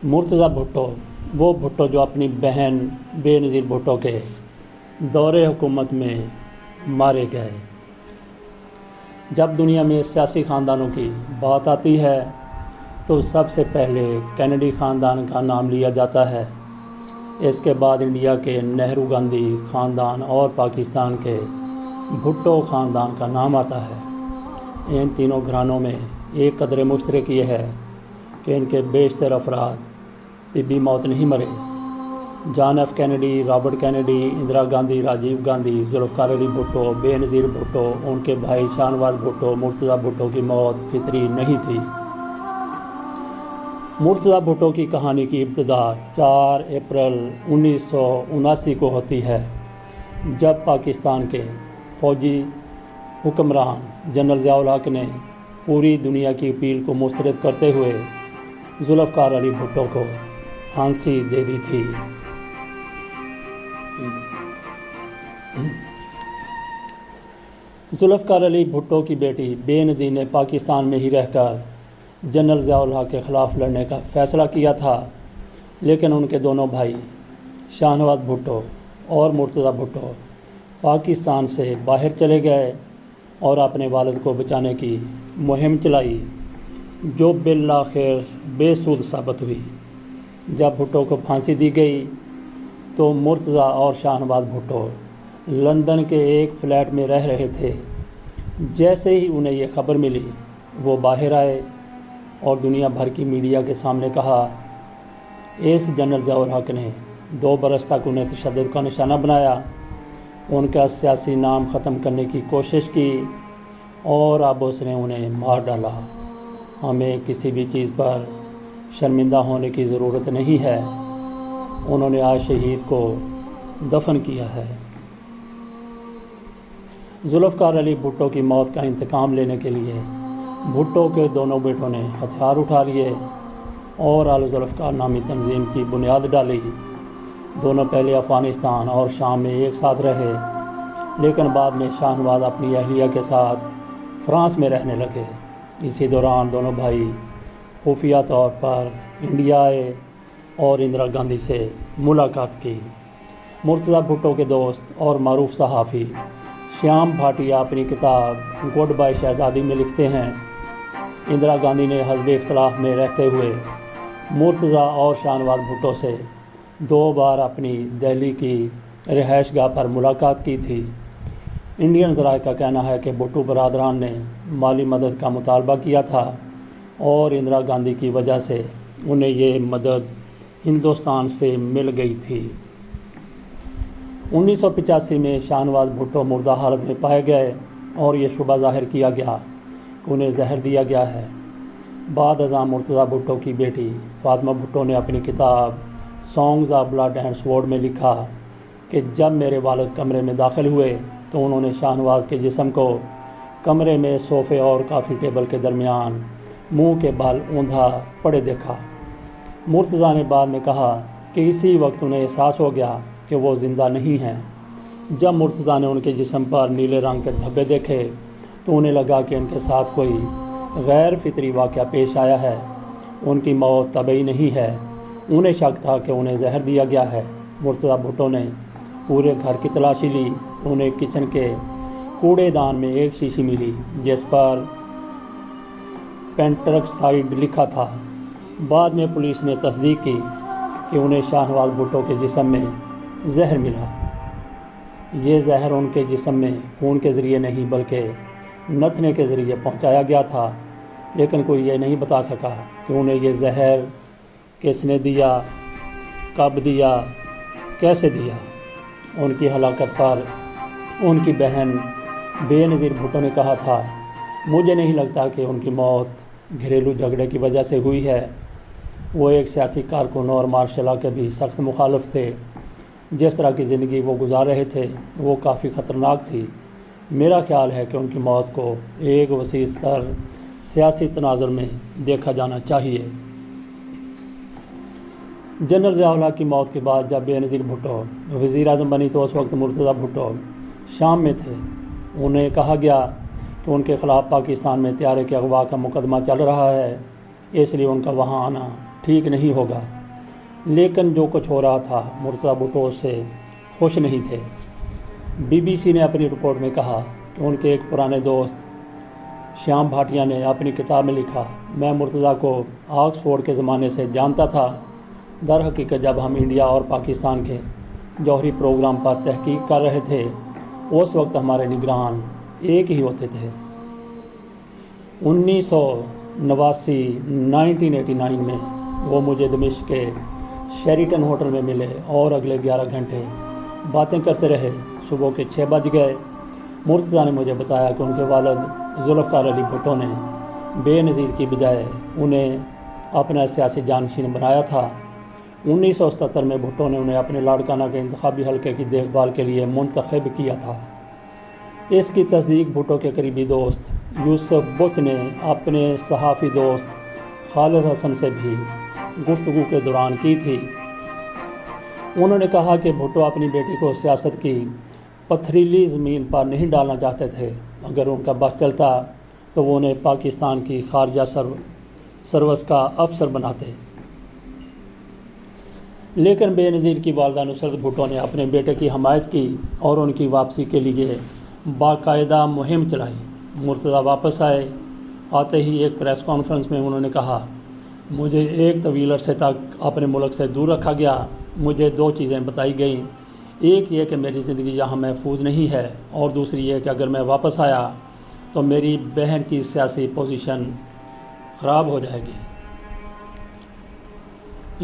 مرتضی بھٹو، وہ بھٹو جو اپنی بہن بے نظیر بھٹو کے دور حکومت میں مارے گئے۔ جب دنیا میں سیاسی خاندانوں کی بات آتی ہے تو سب سے پہلے کینیڈی خاندان کا نام لیا جاتا ہے۔ اس کے بعد انڈیا کے نہرو گاندھی خاندان اور پاکستان کے بھٹو خاندان کا نام آتا ہے۔ ان تینوں گھرانوں میں ایک قدر مشترک یہ ہے کہ ان کے بیشتر افراد طبی موت نہیں مرے۔ John F Kennedy, Robert Kennedy, Indira Gandhi, Rajiv Gandhi, Zulfikar Ali Bhutto, Benazir Bhutto, ان کے بھائی شاہ نواز بھٹو، مرتضی بھٹو کی موت فطری نہیں تھی۔ مرتضی بھٹو کی کہانی کی ابتدا 4 اپریل 1979 کو ہوتی ہے، جب پاکستان کے فوجی حکمران جنرل ضیاء الحق نے پوری دنیا کی اپیل کو مسترد کرتے ہوئے ذوالفقار علی بھٹو کو پھانسی دے دی تھی۔ ذوالفقار علی بھٹو کی بیٹی بے نظیر نے پاکستان میں ہی رہ کر جنرل ضیاء الحق کے خلاف لڑنے کا فیصلہ کیا تھا، لیکن ان کے دونوں بھائی شاہ نواز بھٹو اور مرتضی بھٹو پاکستان سے باہر چلے گئے اور اپنے والد کو بچانے کی مہم چلائی، جو بالآخر بے سود ثابت ہوئی۔ جب بھٹو کو پھانسی دی گئی تو مرتضی اور شاہ نواز بھٹو لندن کے ایک فلیٹ میں رہ رہے تھے۔ جیسے ہی انہیں یہ خبر ملی، وہ باہر آئے اور دنیا بھر کی میڈیا کے سامنے کہا، اس جنرل ضیاء الحق نے 2 برس تک انہیں تشدد کا نشانہ بنایا، ان کا سیاسی نام ختم کرنے کی کوشش کی اور اب اس نے انہیں مار ڈالا۔ ہمیں کسی بھی چیز پر شرمندہ ہونے کی ضرورت نہیں ہے۔ انہوں نے آج شہید کو دفن کیا ہے۔ ذوالفقار علی بھٹو کی موت کا انتقام لینے کے لیے بھٹو کے دونوں بیٹوں نے ہتھیار اٹھا لیے اور آل ذوالفقار نامی تنظیم کی بنیاد ڈالی۔ دونوں پہلے افغانستان اور شام میں ایک ساتھ رہے، لیکن بعد میں شاہ نواز اپنی اہلیہ کے ساتھ فرانس میں رہنے لگے۔ اسی دوران دونوں بھائی خفیہ طور پر انڈیا آئے اور اندرا گاندھی سے ملاقات کی۔ مرتضی بھٹو کے دوست اور معروف صحافی شیام بھاٹیہ اپنی کتاب گڈ بائی شہزادی میں لکھتے ہیں، اندرا گاندھی نے حزب اختلاف میں رہتے ہوئے مرتضی اور شاہ نواز بھٹو سے 2 بار اپنی دہلی کی رہائش گاہ پر ملاقات کی تھی۔ انڈین ذرائع کا کہنا ہے کہ بھٹو برادران نے مالی مدد کا مطالبہ کیا تھا اور اندرا گاندھی کی وجہ سے انہیں یہ مدد ہندوستان سے مل گئی تھی۔ 1985 میں شاہ نواز بھٹو مردہ حالت میں پائے گئے اور یہ شبہ ظاہر کیا گیا کہ انہیں زہر دیا گیا ہے۔ بعد ازاں مرتضی بھٹو کی بیٹی فاطمہ بھٹو نے اپنی کتاب سانگز آف بلڈ اینڈ سوورڈ میں لکھا کہ جب میرے والد کمرے میں داخل ہوئے تو انہوں نے شاہ نواز کے جسم کو کمرے میں صوفے اور کافی ٹیبل کے درمیان منہ کے بل اوندھا پڑے دیکھا۔ مرتضی نے بعد میں کہا کہ اسی وقت انہیں احساس ہو گیا کہ وہ زندہ نہیں ہیں۔ جب مرتضی نے ان کے جسم پر نیلے رنگ کے دھبے دیکھے تو انہیں لگا کہ ان کے ساتھ کوئی غیر فطری واقعہ پیش آیا ہے، ان کی موت طبعی نہیں ہے۔ انہیں شک تھا کہ انہیں زہر دیا گیا ہے۔ مرتضی بھٹو نے پورے گھر کی تلاشی لی، انہیں کچن کے کوڑے دان میں ایک شیشی ملی جس پر پینٹرکسائڈ لکھا تھا۔ بعد میں پولیس نے تصدیق کی کہ انہیں شاہ نواز بھٹو کے جسم میں زہر ملا۔ یہ زہر ان کے جسم میں خون کے ذریعے نہیں بلکہ نتھنے کے ذریعے پہنچایا گیا تھا، لیکن کوئی یہ نہیں بتا سکا کہ انہیں یہ زہر کس نے دیا، کب دیا، کیسے دیا۔ ان کی ہلاکت پر ان کی بہن بے نظیر بھٹو نے کہا تھا، مجھے نہیں لگتا کہ ان کی موت گھریلو جھگڑے کی وجہ سے ہوئی ہے۔ وہ ایک سیاسی کارکن اور مارشل لا کے بھی سخت مخالف تھے۔ جس طرح کی زندگی وہ گزار رہے تھے وہ کافی خطرناک تھی۔ میرا خیال ہے کہ ان کی موت کو ایک وسیع تر سیاسی تناظر میں دیکھا جانا چاہیے۔ جنرل ضیاء الحق کی موت کے بعد جب بے نظیر بھٹو وزیر اعظم بنی تو اس وقت مرتضی بھٹو شام میں تھے۔ انہیں کہا گیا کہ ان کے خلاف پاکستان میں طیارے کے اغوا کا مقدمہ چل رہا ہے، اس لیے ان کا وہاں آنا ठीक नहीं होगा। लेकिन जो कुछ हो रहा था मुर्तज़ा भुट्टो उससे खुश नहीं थे। BBC ने अपनी रिपोर्ट में कहा कि उनके एक पुराने दोस्त श्याम भाटिया ने अपनी किताब में लिखा, मैं मुर्तज़ा को ऑक्सफोर्ड के ज़माने से जानता था। दर हकीकत जब हम इंडिया और पाकिस्तान के जौहरी प्रोग्राम पर तहकीक कर रहे थे उस वक्त हमारे निगरान एक ही होते थे। 1989 में वो मुझे दमिश्क के शेरिटन होटल में मिले और अगले 11 घंटे बातें करते रहे। सुबह के 6 बज गए। मुर्तज़ा ने मुझे बताया कि उनके वालिद ज़ुल्फ़िकार अली भुट्टो ने बेनज़ीर की बजाय उन्हें अपना सियासी जानशीन बनाया था। 1977 में भुट्टो ने उन्हें अपने लाड़काना के इंतखाबी हलके की देखभाल के लिए मुंतखब किया था। इसकी तस्दीक भुट्टो के करीबी दोस्त यूसुफ बुत ने अपने सहाफ़ी दोस्त खालिद हसन से भी गुफ्तगू के दौरान की थी। उन्होंने कहा कि भुट्टो अपनी बेटी को सियासत की पथरीली ज़मीन पर नहीं डालना चाहते थे। अगर उनका बस चलता तो वो उन्हें पाकिस्तान की खारजा सर्विस का अफसर बनाते। लेकिन बेनज़ीर की वालदा नुसरत भुट्टो ने अपने बेटे की हमायत की और उनकी वापसी के लिए बाकायदा मुहिम चलाई। मुर्तज़ा वापस आए। आते ही एक प्रेस कॉन्फ्रेंस में उन्होंने कहा, मुझे एक तवील अरसे तक अपने मुल्क से दूर रखा गया। मुझे 2 चीज़ें बताई गईं। एक ये कि मेरी ज़िंदगी यहाँ महफूज नहीं है और दूसरी ये कि अगर मैं वापस आया तो मेरी बहन की सियासी पोजीशन ख़राब हो जाएगी।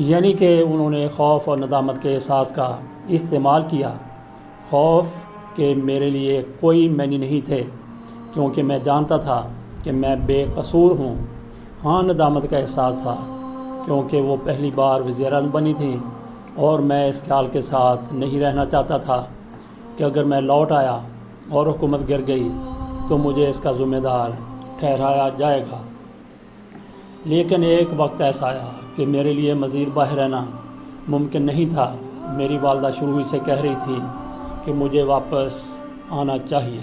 यानी कि उन्होंने खौफ और नदामत के एहसास का इस्तेमाल किया। खौफ कि मेरे लिए कोई मैनी नहीं थे क्योंकि मैं जानता था कि मैं बेकसूर हूँ। हाँ, नदामत का एहसास था क्योंकि वो पहली बार वज़ीर-ए-आज़म बनी थी और मैं इस ख्याल के साथ नहीं रहना चाहता था कि अगर मैं लौट आया और हुकूमत गिर गई तो मुझे इसका ज़िम्मेदार ठहराया जाएगा। लेकिन एक वक्त ऐसा आया कि मेरे लिए मज़ीद बाहर रहना मुमकिन नहीं था। मेरी वालदा शुरू ही से कह रही थी कि मुझे वापस आना चाहिए।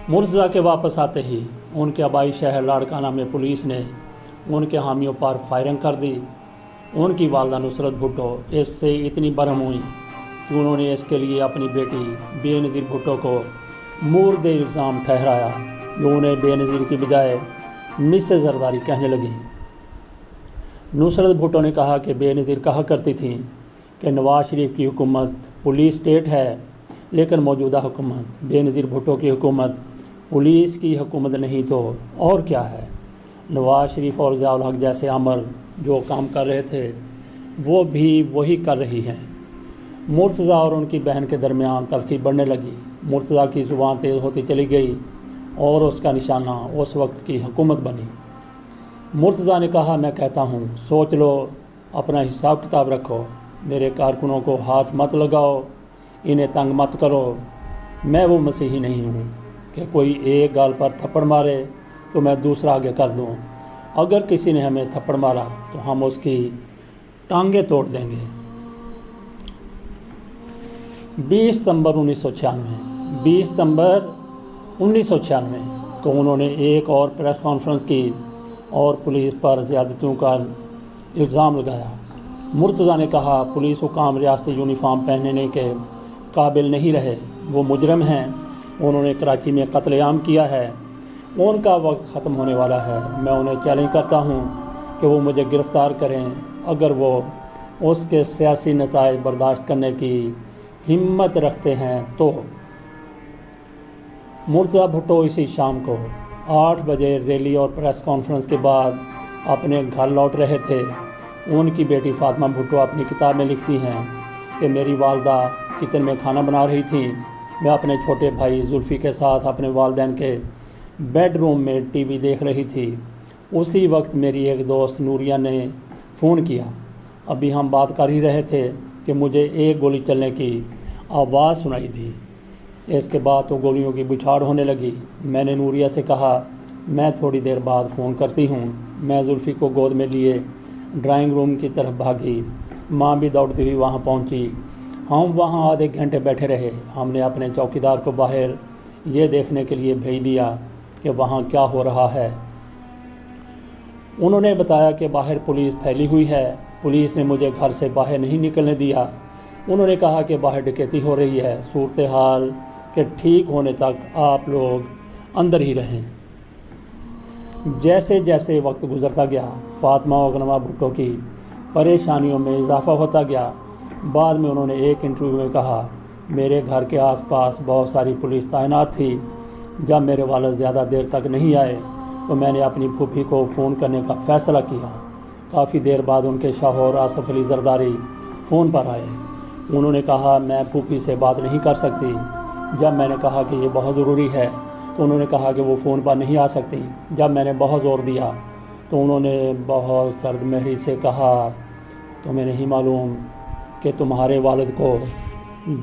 मुर्तज़ा के वापस आते ही उनके आबाई शहर लाड़काना में पुलिस ने उनके हामियों पर फायरिंग कर दी। उनकी वालदा नुसरत भुट्टो इससे इतनी बरहम हुई कि उन्होंने इसके लिए अपनी बेटी बेनज़ीर भुट्टो को मुर्द इल्ज़ाम ठहराया, जो उन्हें बेनज़ीर की बजाय मिसेस ज़रदारी कहने लगी। नुसरत भुट्टो ने कहा कि बेनज़ीर कहा करती थी कि नवाज़ शरीफ की हुकूमत पुलिस स्टेट है, लेकिन मौजूदा हुकूमत बेनज़ीर भुट्टो की हुकूमत पुलिस की हुकूमत नहीं तो और क्या है। नवाज़ शरीफ और ज़िया उल हक़ जैसे अमर जो काम कर रहे थे वो भी वही कर रही हैं। मुर्तज़ा और उनकी बहन के दरमियान तलखी बढ़ने लगी। मुर्तज़ा की ज़ुबान तेज़ होती चली गई और उसका निशाना उस वक्त की हुकूमत बनी। मुर्तज़ा ने कहा, मैं कहता हूँ सोच लो, अपना हिसाब किताब रखो, मेरे कारकुनों को हाथ मत लगाओ, इन्हें तंग मत करो। मैं वो मसीही नहीं हूँ कि कोई एक गाल पर थप्पड़ मारे तो मैं दूसरा आगे कर दूँ। अगर किसी ने हमें थप्पड़ मारा तो हम उसकी टांगें तोड़ देंगे। 20 सितंबर 1996 को उन्होंने एक और प्रेस कॉन्फ्रेंस की और पुलिस पर ज़्यादतियों का इल्ज़ाम लगाया। मुर्तज़ा ने कहा, पुलिस हुकाम रियासती यूनिफॉर्म पहनने के काबिल नहीं रहे, वो मुजरम हैं, उन्होंने कराची में कत्लेआम किया है, उनका वक्त ख़त्म होने वाला है। मैं उन्हें चैलेंज करता हूँ कि वो मुझे गिरफ़्तार करें अगर वो उसके सियासी नताइज बर्दाश्त करने की हिम्मत रखते हैं तो। मुर्तज़ा भुट्टो इसी शाम को 8 बजे रैली और प्रेस कॉन्फ्रेंस के बाद अपने घर लौट रहे थे। उनकी बेटी फ़ातिमा भुट्टो अपनी किताब में लिखती हैं कि मेरी वालदा किचन में खाना बना रही थी। मैं अपने छोटे भाई जुल्फ़ी के साथ अपने वालिदैन के बेडरूम में टीवी देख रही थी। उसी वक्त मेरी एक दोस्त नूरिया ने फ़ोन किया। अभी हम बात कर ही रहे थे कि मुझे एक गोली चलने की आवाज़ सुनाई दी। इसके बाद तो गोलियों की बुछाड़ होने लगी। मैंने नूरिया से कहा, मैं थोड़ी देर बाद फ़ोन करती हूँ। मैं जुल्फ़ी को गोद में लिए ड्राइंग रूम की तरफ भागी। माँ भी दौड़ती हुई वहाँ पहुँची। हम वहाँ आधे घंटे बैठे रहे। हमने अपने चौकीदार को बाहर ये देखने के लिए भेज दिया कि वहाँ क्या हो रहा है। उन्होंने बताया कि बाहर पुलिस फैली हुई है। पुलिस ने मुझे घर से बाहर नहीं निकलने दिया। उन्होंने कहा कि बाहर डकैती हो रही है, सूरत हाल के ठीक होने तक आप लोग अंदर ही रहें। जैसे जैसे वक्त गुजरता गया, फातिमा और गनमा भुट्टो की परेशानियों में इजाफ़ा होता गया। बाद में उन्होंने एक इंटरव्यू में कहा, मेरे घर के आसपास बहुत सारी पुलिस तैनात थी। जब मेरे वालिद ज़्यादा देर तक नहीं आए तो मैंने अपनी फूफी को फ़ोन करने का फ़ैसला किया। काफ़ी देर बाद उनके शौहर आसफ़ अली जरदारी फ़ोन पर आए। उन्होंने कहा, मैं फूफी से बात नहीं कर सकती। जब मैंने कहा कि ये बहुत ज़रूरी है तो उन्होंने कहा कि वो फ़ोन पर नहीं आ सकती। जब मैंने बहुत ज़ोर दिया तो उन्होंने बहुत सर्द महरी से कहा, तुम्हें नहीं मालूम कि तुम्हारे वालिद को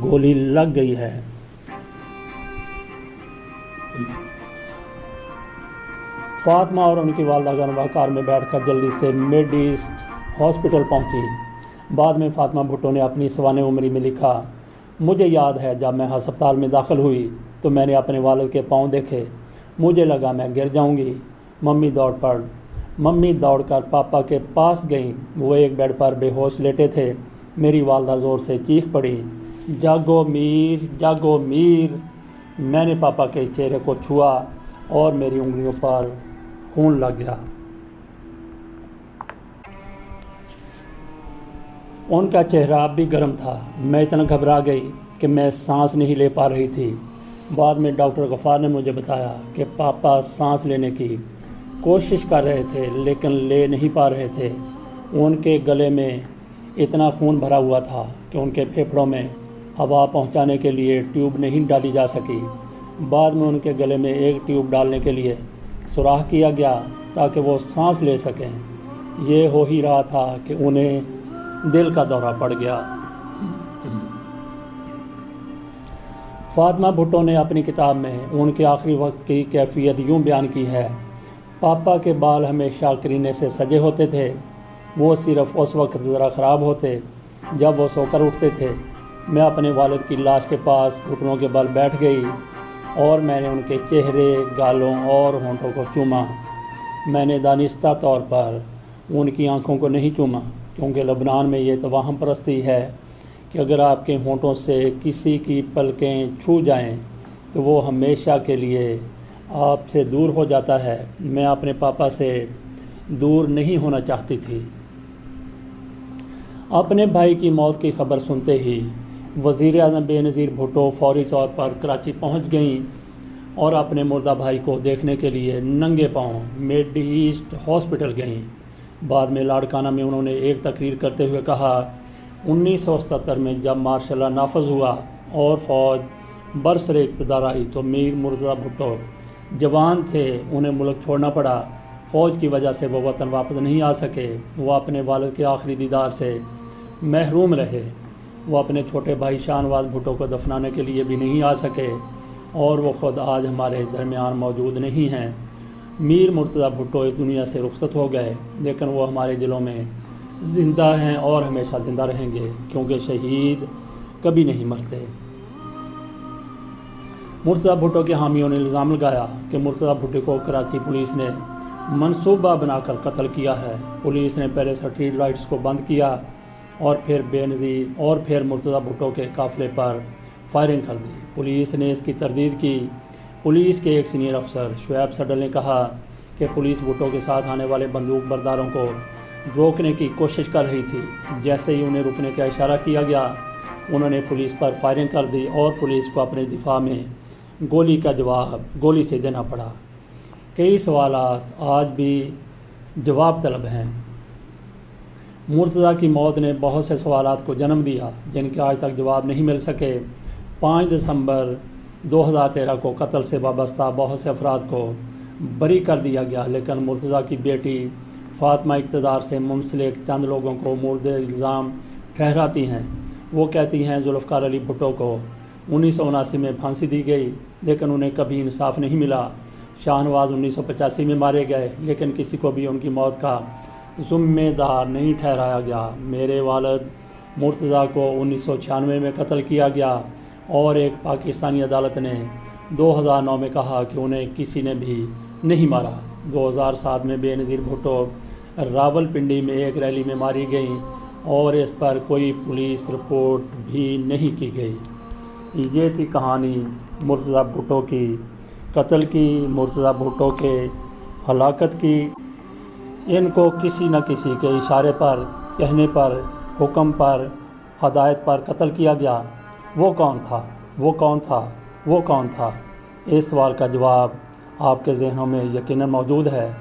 गोली लग गई है। फातिमा और उनकी वालदा गनवा कार में बैठकर जल्दी से मिड ईस्ट हॉस्पिटल पहुंची। बाद में फातिमा भुट्टो ने अपनी सवाने उम्री में लिखा, मुझे याद है जब मैं हस्पताल में दाखिल हुई तो मैंने अपने वालिद के पाँव देखे। मुझे लगा मैं गिर जाऊंगी। मम्मी दौड़कर पापा के पास गई। वो एक बेड पर बेहोश लेटे थे। मेरी वालदा ज़ोर से चीख पड़ी, जागो मीर, जागो मीर। मैंने पापा के चेहरे को छुआ और मेरी उंगलियों पर खून लग गया। उनका चेहरा अब भी गर्म था। मैं इतना घबरा गई कि मैं सांस नहीं ले पा रही थी। बाद में डॉक्टर गफ़ार ने मुझे बताया कि पापा सांस लेने की कोशिश कर रहे थे लेकिन ले नहीं पा रहे थे। उनके गले में इतना खून भरा हुआ था कि उनके फेफड़ों में हवा पहुंचाने के लिए ट्यूब नहीं डाली जा सकी। बाद में उनके गले में एक ट्यूब डालने के लिए सुराख किया गया ताकि वो सांस ले सकें। ये हो ही रहा था कि उन्हें दिल का दौरा पड़ गया। फातिमा भुट्टो ने अपनी किताब में उनके आखिरी वक्त की कैफियत यूँ बयान की है, पापा के बाल हमेशा करीने से सजे होते थे। वो सिर्फ़ उस वक्त ज़रा ख़राब होते जब वो सोकर उठते थे। मैं अपने वालिद की लाश के पास घुटनों के बल बैठ गई और मैंने उनके चेहरे, गालों और होंठों को चूमा। मैंने दानिस्ता तौर पर उनकी आंखों को नहीं चूमा, क्योंकि लबनान में ये तवाहम परस्ती है कि अगर आपके होंठों से किसी की पलकें छू जाएं तो वो हमेशा के लिए आपसे दूर हो जाता है। मैं अपने पापा से दूर नहीं होना चाहती थी। अपने भाई की मौत की खबर सुनते ही वज़ीर आज़म बेनज़ीर भुट्टो फौरी तौर पर कराची पहुंच गईं और अपने मुर्दा भाई को देखने के लिए नंगे पांव मिड ईस्ट हॉस्पिटल गईं। बाद में लाड़काना में उन्होंने एक तकरीर करते हुए कहा, 1977 में जब मार्शल लॉ नाफज हुआ और फ़ौज बरसरे इक़्तिदार आई तो मीर मुर्तज़ा भुट्टो जवान थे, उन्हें मुल्क छोड़ना पड़ा। फ़ौज की वजह से वो वतन वापस नहीं आ सके। वो अपने वालिद के आखिरी दीदार से महरूम रहे। वो अपने छोटे भाई शाहनवाज भुट्टो को दफनाने के लिए भी नहीं आ सके और वो ख़ुद आज हमारे दरमियान मौजूद नहीं हैं। मीर मुर्तज़ा भुट्टो इस दुनिया से रुखसत हो गए, लेकिन वो हमारे दिलों में ज़िंदा हैं और हमेशा ज़िंदा रहेंगे, क्योंकि शहीद कभी नहीं मरते। मुर्तज़ा भुट्टो के हामियों ने इल्ज़ाम लगाया कि मुर्तज़ा भुट्टो को कराची पुलिस ने मंसूबा बनाकर कत्ल किया है। पुलिस ने पहले स्ट्रीट लाइट्स को बंद किया और फिर बेनज़ीर और फिर मुर्तज़ा भुट्टो के काफ़िले पर फायरिंग कर दी। पुलिस ने इसकी तरदीद की। पुलिस के एक सीनियर अफसर शुएब सडल ने कहा कि पुलिस भुट्टो के साथ आने वाले बंदूक बरदारों को रोकने की कोशिश कर रही थी। जैसे ही उन्हें रुकने का इशारा किया गया, उन्होंने पुलिस पर फायरिंग कर दी और पुलिस को अपने दिफा में गोली का जवाब गोली से देना पड़ा। कई सवालात आज भी जवाब तलब हैं। मुर्तज़ा की मौत ने बहुत से सवालात को जन्म दिया जिनके आज तक जवाब नहीं मिल सके। 5 दिसंबर 2013 को कत्ल से वाबस्ता बहुत से अफराद को बरी कर दिया गया, लेकिन मुर्तज़ा की बेटी फातिमा इक़्तिदार से मुंसलिक चंद लोगों को मुर्द इल्ज़ाम ठहराती हैं। वो कहती हैं जुल्फ़िकार अली भुट्टो को 1979 में फांसी दी गई, लेकिन उन्हें कभी इंसाफ नहीं मिला। शाहनवाज 1985 में मारे गए, लेकिन किसी को भी उनकी मौत का ज़िम्मेदार नहीं ठहराया गया। मेरे वालिद मुर्तज़ा को 1996 में कत्ल किया गया और एक पाकिस्तानी अदालत ने 2009 में कहा कि उन्हें किसी ने भी नहीं मारा। 2007 میں بے نظیر بھٹو راولپنڈی میں ایک ریلی میں ماری گئیں اور اس پر کوئی پولیس رپورٹ بھی نہیں کی گئی۔ یہ تھی کہانی مرتضیٰ بھٹو کی قتل کی، مرتضیٰ بھٹو کے ہلاکت کی۔ ان کو کسی نہ کسی کے اشارے پر، کہنے پر، حکم پر، ہدایت پر قتل کیا گیا۔ وہ کون تھا؟ وہ کون تھا؟ وہ کون تھا؟ اس سوال کا جواب آپ کے ذہنوں میں یقیناً موجود ہے۔